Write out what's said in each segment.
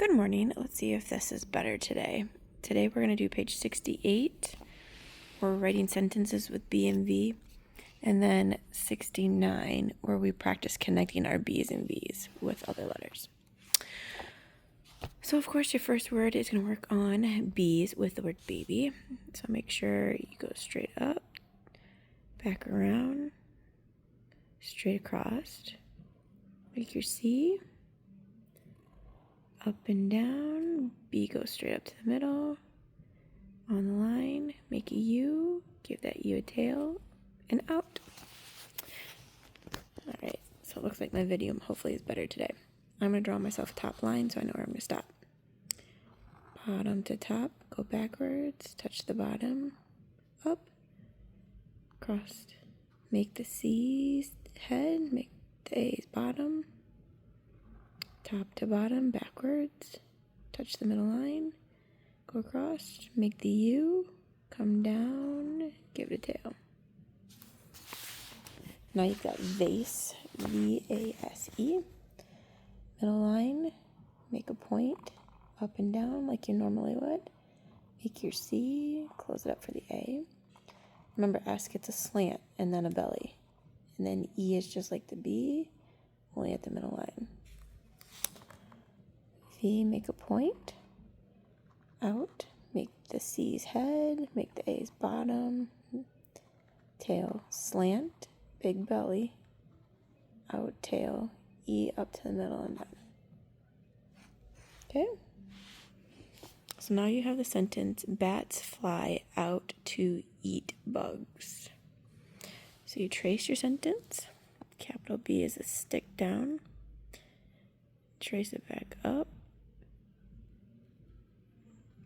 Good morning. Let's see if this is better today. Today we're going to do page 68. We're writing sentences with B and V. And then 69, where we practice connecting our B's and V's with other letters. So, of course, your first word is going to work on B's with the word baby. So make sure you go straight up, back around, straight across. Make your C. Up and down, B goes straight up to the middle, on the line, make a U, give that U a tail, and out. Alright, so it looks like my video hopefully is better today. I'm going to draw myself a top line so I know where I'm going to stop. Bottom to top, go backwards, touch the bottom, up, across, make the C's head, make the A's bottom, top to bottom, backwards, touch the middle line, go across, make the U, come down, give it a tail. Now you've got vase, V-A-S-E, middle line, make a point, up and down like you normally would, make your C, close it up for the A. Remember, S gets a slant and then a belly, and then E is just like the B, only at the middle line. V, make a point, out, make the C's head, make the A's bottom, tail, slant, big belly, out, tail, E up to the middle and down. Okay? So now you have the sentence, bats fly out to eat bugs. So you trace your sentence. Capital B is a stick down. Trace it back up.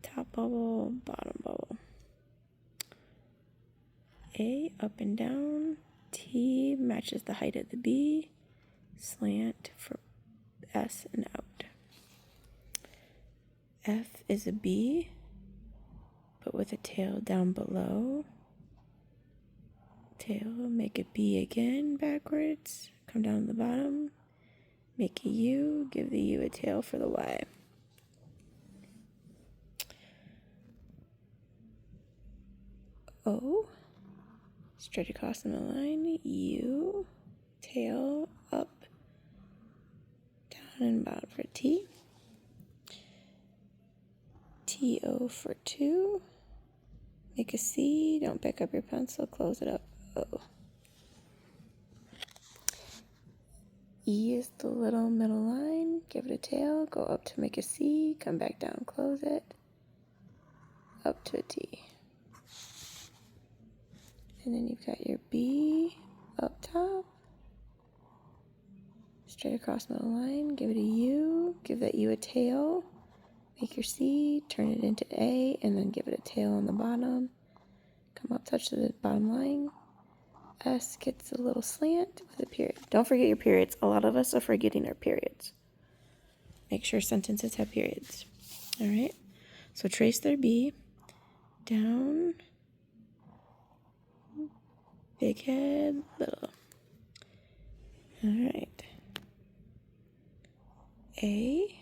Top bubble, bottom bubble. A, up and down. T matches the height of the B. Slant for S and out. F is a B, but with a tail down below. Tail, make a B again backwards. Come down to the bottom. Make a U, give the U a tail for the Y. O, straight across the middle line, U, tail, up, down and bottom for T. T-O for 2. Make a C, don't pick up your pencil, close it up, O. E is the little middle line, give it a tail, go up to make a C, come back down, close it, up to a T. And then you've got your B up top, straight across middle line, give it a U, give that U a tail, make your C, turn it into A, and then give it a tail on the bottom. Come up, touch the bottom line. S gets a little slant with a period. Don't forget your periods. A lot of us are forgetting our periods. Make sure sentences have periods. All right? So trace their B down. Big head, little. All right. A.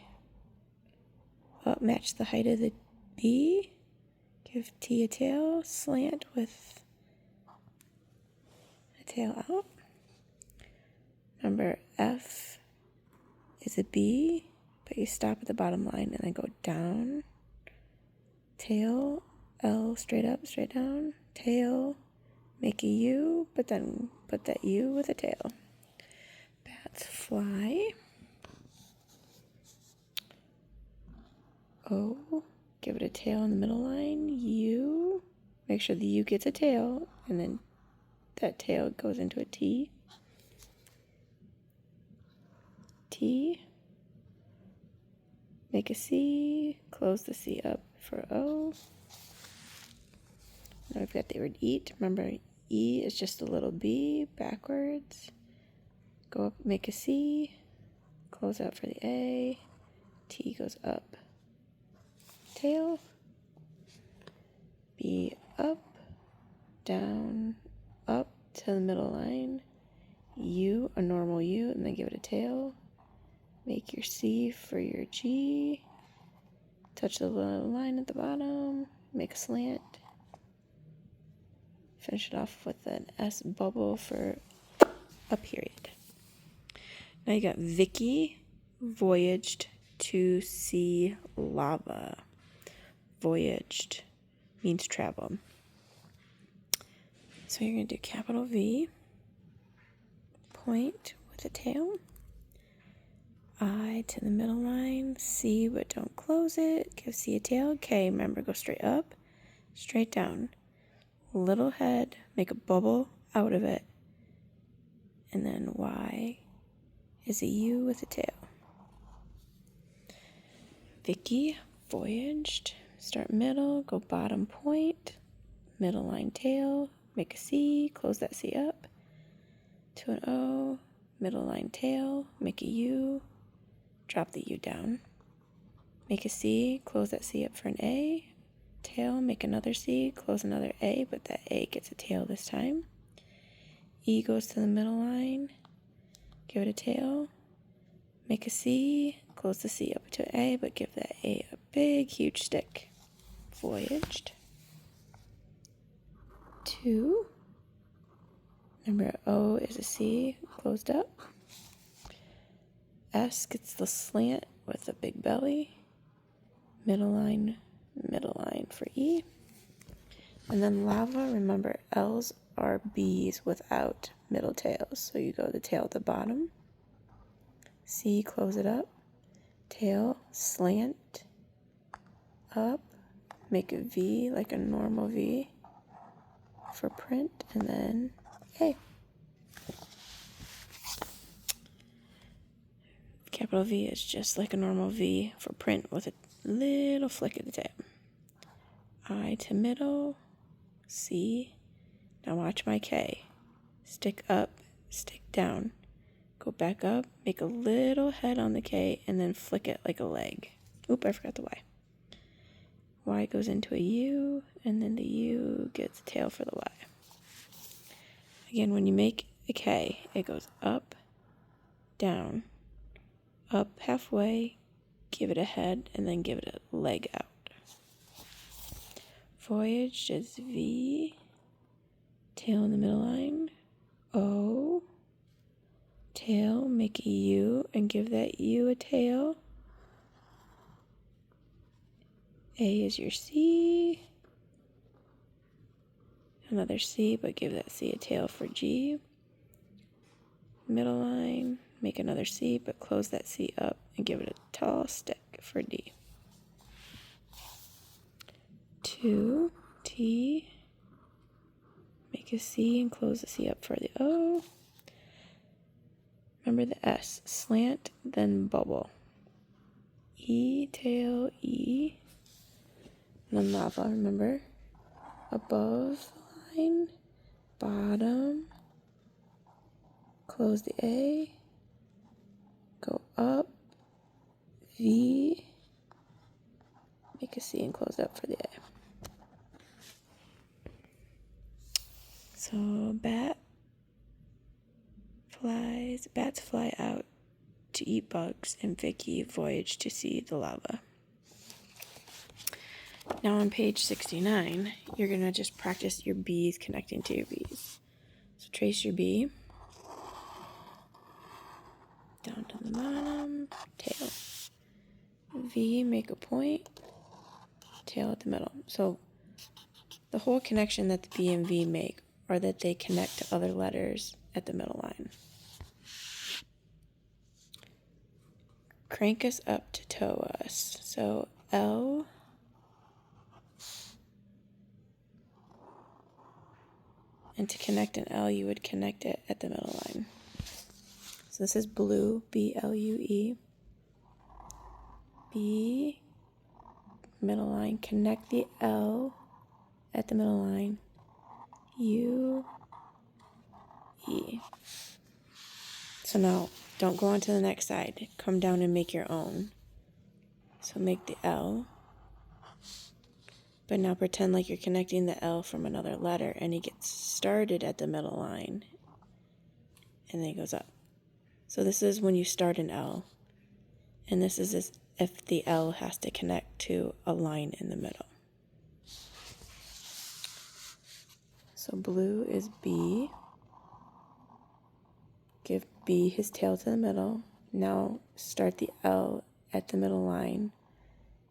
Up, match the height of the B. Give T a tail, slant with a tail out. Remember, F is a B, but you stop at the bottom line and then go down. Tail, L, straight up, straight down. Tail, make a U, but then put that U with a tail. Bats fly. O, give it a tail in the middle line. U, make sure the U gets a tail, and then that tail goes into a T. T, make a C, close the C up for O. Now we've got the word eat. Remember, E is just a little B backwards. Go up, make a C, close out for the A. T goes up. Tail. B up, down, up to the middle line. U, a normal U, and then give it a tail. Make your C for your G, touch the line at the bottom, make a slant, finish it off with an S bubble for a period. Now you got Vicky voyaged to see lava. Voyaged means travel. So you're going to do capital V, point with a tail, I to the middle line, C but don't close it, give C a tail, K, remember go straight up, straight down, little head, make a bubble out of it, and then Y is a U with a tail. Vicky voyaged, start middle, go bottom point, middle line tail, make a C, close that C up, to an O, middle line tail, make a U, drop the U down, make a C, close that C up for an A, tail, make another C, close another A, but that A gets a tail this time. E goes to the middle line, give it a tail, make a C, close the C up to A, but give that A a big, huge stick. Voyaged. 2. Remember, O is a C, closed up. S gets the slant with a big belly. Middle line for E. And then lava, remember, L's are B's without middle tails. So you go the tail at the bottom. C, close it up. Tail, slant, up. Make a V like a normal V for print, and then A. Capital V is just like a normal V for print with a little flick of the tail. I to middle, C. Now watch my K. Stick up, stick down. Go back up, make a little head on the K, and then flick it like a leg. Oop, I forgot the Y. Y goes into a U, and then the U gets a tail for the Y. Again, when you make a K, it goes up, down, up halfway, give it a head, and then give it a leg out. Voyage is V, tail in the middle line, O, tail, make a U, and give that U a tail. A is your C, another C, but give that C a tail for G. Middle line, make another C, but close that C up and give it a tall stick for D. 2, T, make a C and close the C up for the O. Remember the S, slant, then bubble. E, tail, E. And then lava, remember? Above the line, bottom, close the A, go up, V, make a C and close up for the A. So bats fly out to eat bugs, and Vicky voyaged to see the lava. Now on page 69, you're going to just practice your B's connecting to your B's. So trace your B, down to the bottom, tail. V, make a point, tail at the middle. So the whole connection that the B and V make are that they connect to other letters at the middle line. Crank us up to tow us. So L, and to connect an L, you would connect it at the middle line. So this is blue, B-L-U-E. B, middle line, connect the L at the middle line. U, E. So now, don't go on to the next side. Come down and make your own. So make the L. But now pretend like you're connecting the L from another letter, and it gets started at the middle line. And then it goes up. So this is when you start an L. And this is if the L has to connect to a line in the middle. So blue is B. Give B his tail to the middle. Now start the L at the middle line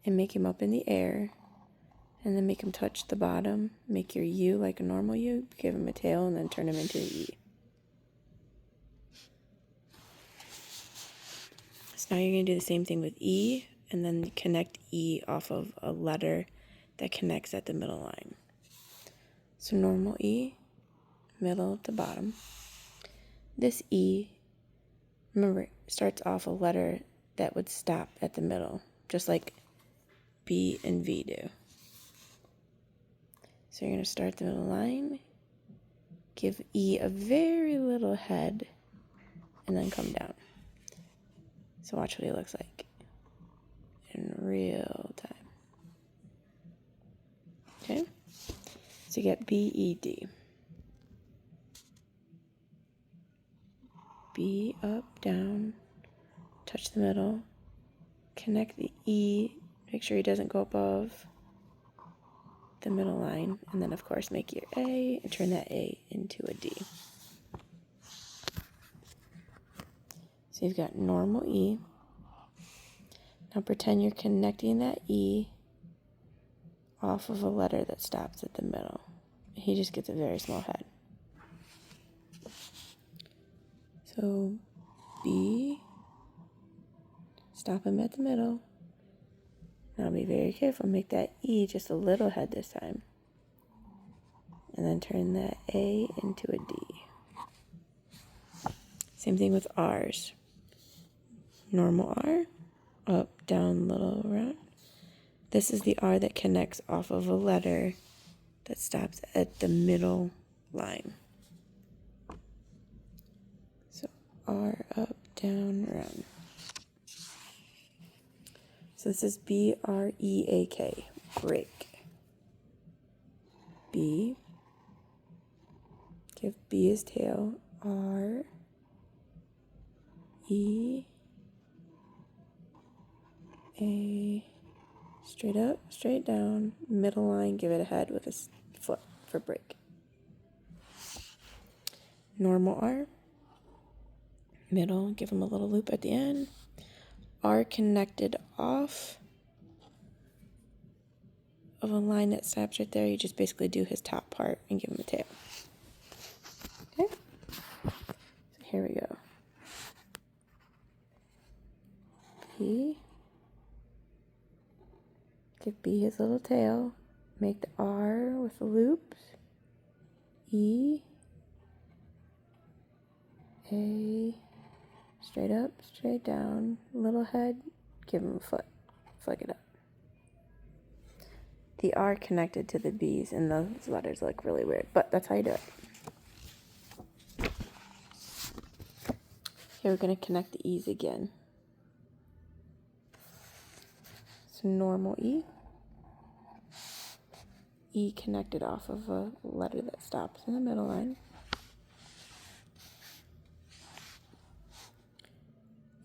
and make him up in the air. And then make him touch the bottom. Make your U like a normal U. Give him a tail and then turn him into an E. So now you're going to do the same thing with E. And then connect E off of a letter that connects at the middle line. So normal E, middle to bottom. This E, remember, starts off a letter that would stop at the middle, just like B and V do. So you're going to start the middle line, give E a very little head, and then come down. So watch what he looks like in real time. Okay? So you get B, E, D. B, up, down, touch the middle, connect the E, make sure he doesn't go above the middle line, and then of course make your A and turn that A into a D. So you've got normal E. Now pretend you're connecting that E off of a letter that stops at the middle. He just gets a very small head. So B, stop him at the middle. Now be very careful, make that E just a little head this time. And then turn that A into a D. Same thing with R's. Normal R, up, down, little, round. This is the R that connects off of a letter that stops at the middle line. So R, up, down, round. So this is B-R-E-A-K, break. B, give B his tail, R, E, A, straight up, straight down, middle line, give it a head with a foot for break. Normal R, middle, give him a little loop at the end. R connected off of a line that stops right there. You just basically do his top part and give him a tail. Okay? So here we go. B, give B his little tail. Make the R with the loops. E, A, straight up, straight down, little head, give him a foot, flick it up. The R connected to the B's, and those letters look really weird, but that's how you do it. Here we're going to connect the E's again. So normal E. E connected off of a letter that stops in the middle line.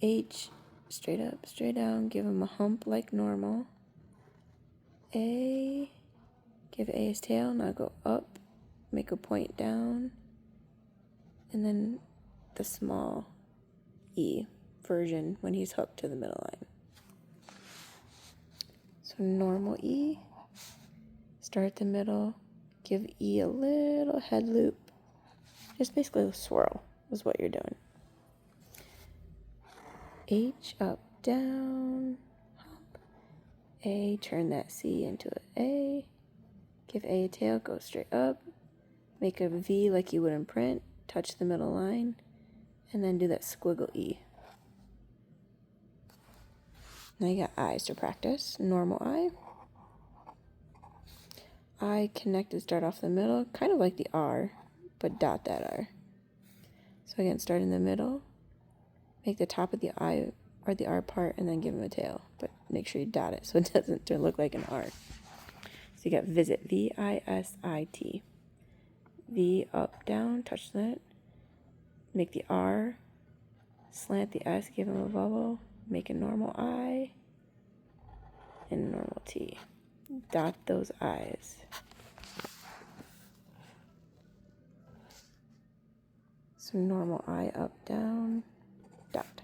H, straight up, straight down, give him a hump like normal. A, give A his tail, now go up, make a point down, and then the small E version when he's hooked to the middle line. So normal E, start the middle, give E a little head loop, just basically a swirl is what you're doing. H, up, down, hop. A, turn that C into an A. Give A a tail, go straight up. Make a V like you would in print. Touch the middle line. And then do that squiggle E. Now you got I's to practice. Normal I. I connected, start off the middle, kind of like the R, but dot that R. So again, start in the middle. Make the top of the I or the R part and then give him a tail. But make sure you dot it so it doesn't look like an R. So you got visit, V-I-S-I-T. V, up, down, touch that. Make the R, slant the S, give him a bubble. Make a normal I. and normal T. Dot those I's. So normal I, up, down, dot.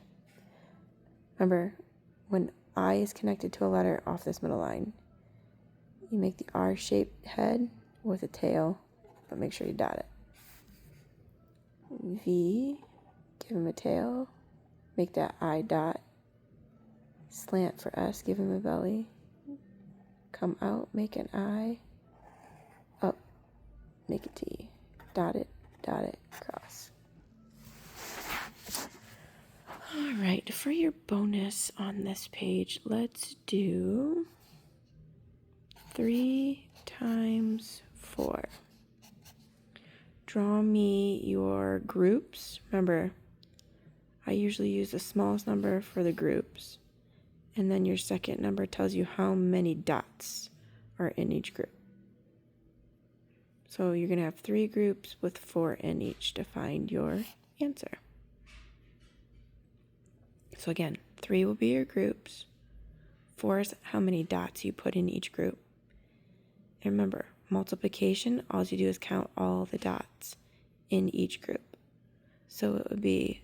Remember, when I is connected to a letter off this middle line, you make the R-shaped head with a tail, but make sure you dot it. V, give him a tail, make that I dot. Slant for S, give him a belly. Come out, make an I. Up, make a T. Dot it, cross. All right, for your bonus on this page, let's do 3 times 4. Draw me your groups. Remember, I usually use the smallest number for the groups. And then your second number tells you how many dots are in each group. So you're going to have 3 groups with 4 in each to find your answer. So again, 3 will be your groups. 4 is how many dots you put in each group. And remember, multiplication, all you do is count all the dots in each group. So it would be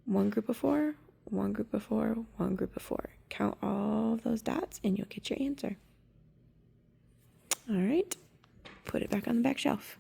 1 group of 4, 1 group of 4, 1 group of 4. Count all of those dots and you'll get your answer. All right, put it back on the back shelf.